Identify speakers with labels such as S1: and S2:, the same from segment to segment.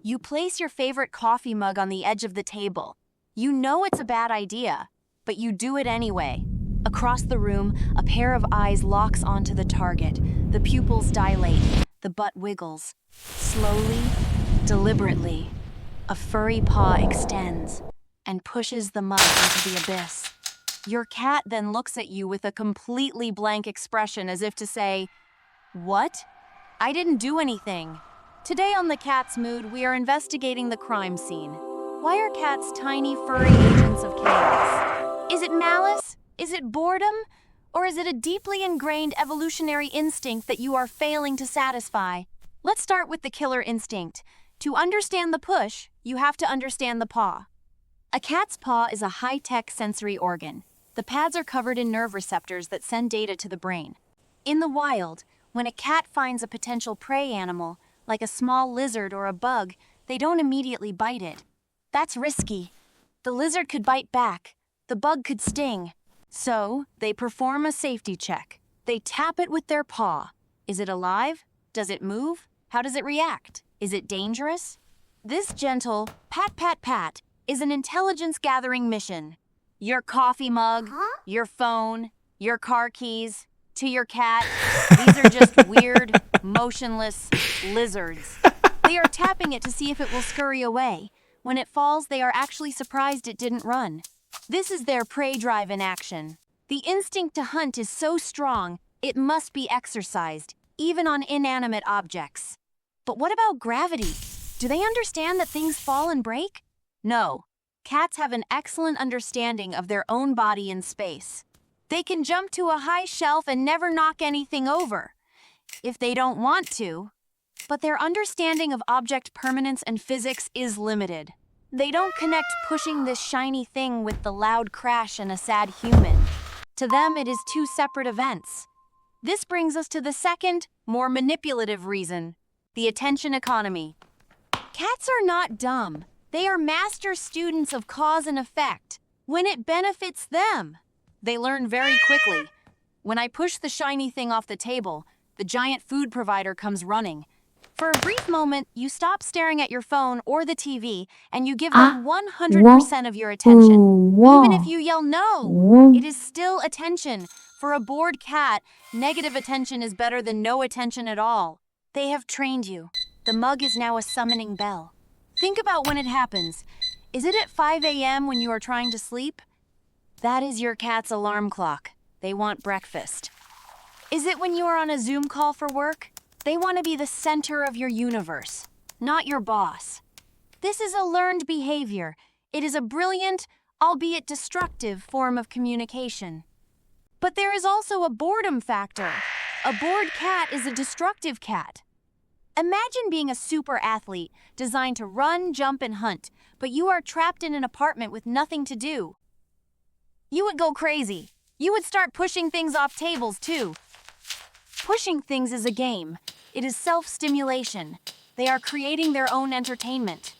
S1: You place your favorite coffee mug on the edge of the table. You know it's a bad idea, but you do it anyway. Across the room, a pair of eyes locks onto the target. The pupils dilate, the butt wiggles. Slowly, deliberately, a furry paw extends and pushes the mug into the abyss. Your cat then looks at you with a completely blank expression as if to say, "What? I didn't do anything." Today on The Cat's Mood, we are investigating the crime scene. Why are cats tiny furry agents of chaos? Is it malice? Is it boredom? Or is it a deeply ingrained evolutionary instinct that you are failing to satisfy? Let's start with the killer instinct. To understand the push, you have to understand the paw. A cat's paw is a high-tech sensory organ. The pads are covered in nerve receptors that send data to the brain. In the wild, when a cat finds a potential prey animal, like a small lizard or a bug, they don't immediately bite it. That's risky. The lizard could bite back. The bug could sting. So, they perform a safety check. They tap it with their paw. Is it alive? Does it move? How does it react? Is it dangerous? This gentle pat pat pat is an intelligence-gathering mission. Your coffee mug, your phone, your car keys, to your cat, these are just weird, motionless lizards. They are tapping it to see if it will scurry away. When it falls, they are actually surprised it didn't run. This is their prey drive in action. The instinct to hunt is so strong, it must be exercised, even on inanimate objects. But what about gravity? Do they understand that things fall and break? No. Cats have an excellent understanding of their own body in space. They can jump to a high shelf and never knock anything over, if they don't want to. But their understanding of object permanence and physics is limited. They don't connect pushing this shiny thing with the loud crash and a sad human. To them, it is two separate events. This brings us to the second, more manipulative reason: the attention economy. Cats are not dumb. They are master students of cause and effect. When it benefits them, they learn very quickly. When I push the shiny thing off the table, the giant food provider comes running. For a brief moment, you stop staring at your phone or the TV, and you give them 100% of your attention. Even if you yell no, it is still attention. For a bored cat, negative attention is better than no attention at all. They have trained you. The mug is now a summoning bell. Think about when it happens. Is it at 5 a.m. when you are trying to sleep? That is your cat's alarm clock. They want breakfast. Is it when you are on a Zoom call for work? They want to be the center of your universe, not your boss. This is a learned behavior. It is a brilliant, albeit destructive, form of communication. But there is also a boredom factor. A bored cat is a destructive cat. Imagine being a super athlete designed to run, jump, and hunt, but you are trapped in an apartment with nothing to do. You would go crazy. You would start pushing things off tables, too. Pushing things is a game. It is self-stimulation. They are creating their own entertainment.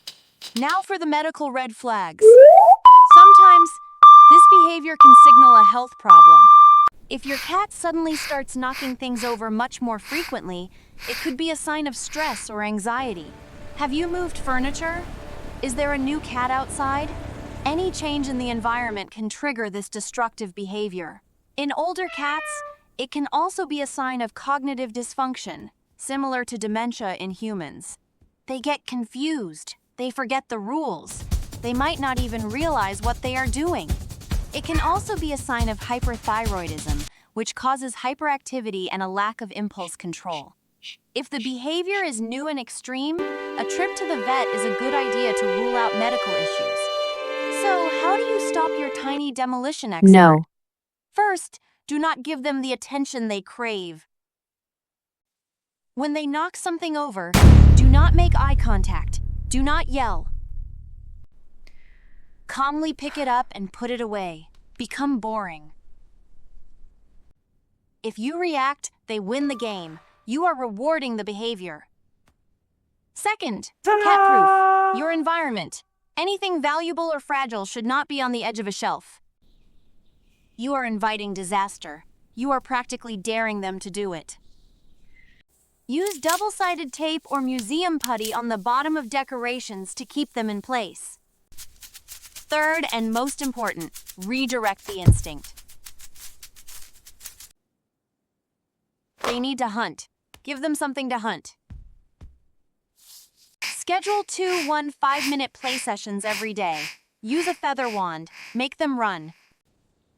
S1: Now for the medical red flags. Sometimes, this behavior can signal a health problem. If your cat suddenly starts knocking things over much more frequently, it could be a sign of stress or anxiety. Have you moved furniture? Is there a new cat outside? Any change in the environment can trigger this destructive behavior. In older cats, it can also be a sign of cognitive dysfunction, similar to dementia in humans. They get confused. They forget the rules. They might not even realize what they are doing. It can also be a sign of hyperthyroidism, which causes hyperactivity and a lack of impulse control. If the behavior is new and extreme, a trip to the vet is a good idea to rule out medical issues. So, how do you stop your tiny demolition expert?
S2: No.
S1: First, do not give them the attention they crave. When they knock something over, do not make eye contact. Do not yell. Calmly pick it up and put it away. Become boring. If you react, they win the game. You are rewarding the behavior. Second, cat-proof. Your environment. Anything valuable or fragile should not be on the edge of a shelf. You are inviting disaster. You are practically daring them to do it. Use double-sided tape or museum putty on the bottom of decorations to keep them in place. Third, and most important, redirect the instinct. They need to hunt. Give them something to hunt. Schedule 2 5-minute play sessions every day. Use a feather wand. Make them run.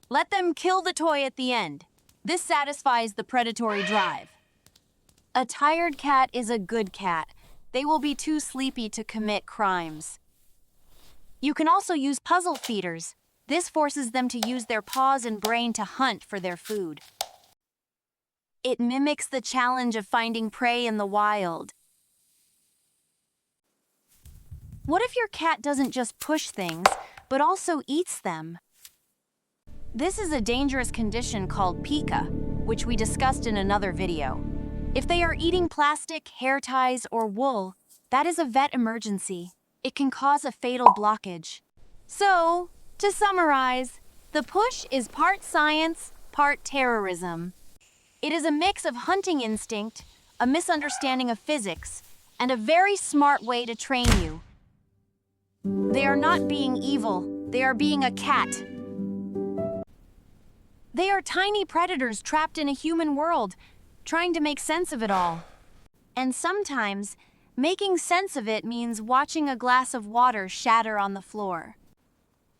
S1: Let them kill the toy at the end. This satisfies the predatory drive. A tired cat is a good cat. They will be too sleepy to commit crimes. You can also use puzzle feeders. This forces them to use their paws and brain to hunt for their food. It mimics the challenge of finding prey in the wild. What if your cat doesn't just push things, but also eats them? This is a dangerous condition called pica, which we discussed in another video. If they are eating plastic, hair ties, or wool, that is a vet emergency. It can cause a fatal blockage. So, to summarize, the push is part science, part terrorism. It is a mix of hunting instinct, a misunderstanding of physics, and a very smart way to train you. They are not being evil, they are being a cat. They are tiny predators trapped in a human world, trying to make sense of it all. And sometimes, making sense of it means watching a glass of water shatter on the floor.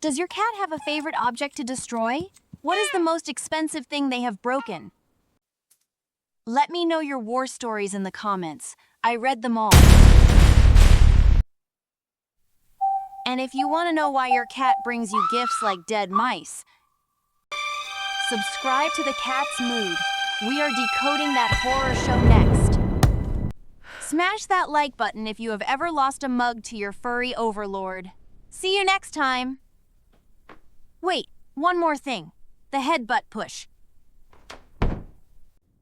S1: Does your cat have a favorite object to destroy? What is the most expensive thing they have broken? Let me know your war stories in the comments. I read them all. And if you want to know why your cat brings you gifts like dead mice, subscribe to The Cat's Mood. We are decoding that horror show next. Smash that like button if you have ever lost a mug to your furry overlord. See you next time. Wait, one more thing. The headbutt push.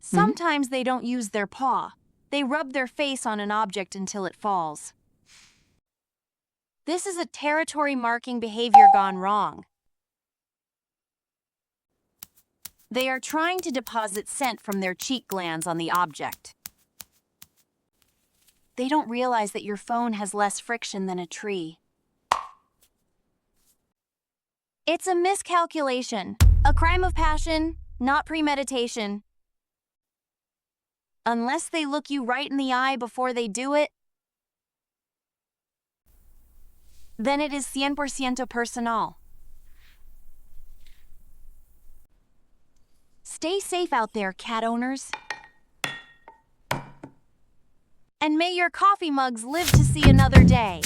S1: Sometimes they don't use their paw. They rub their face on an object until it falls. This is a territory-marking behavior gone wrong. They are trying to deposit scent from their cheek glands on the object. They don't realize that your phone has less friction than a tree. It's a miscalculation, a crime of passion, not premeditation. Unless they look you right in the eye before they do it, then it is 100% personal. Stay safe out there, cat owners. And may your coffee mugs live to see another day.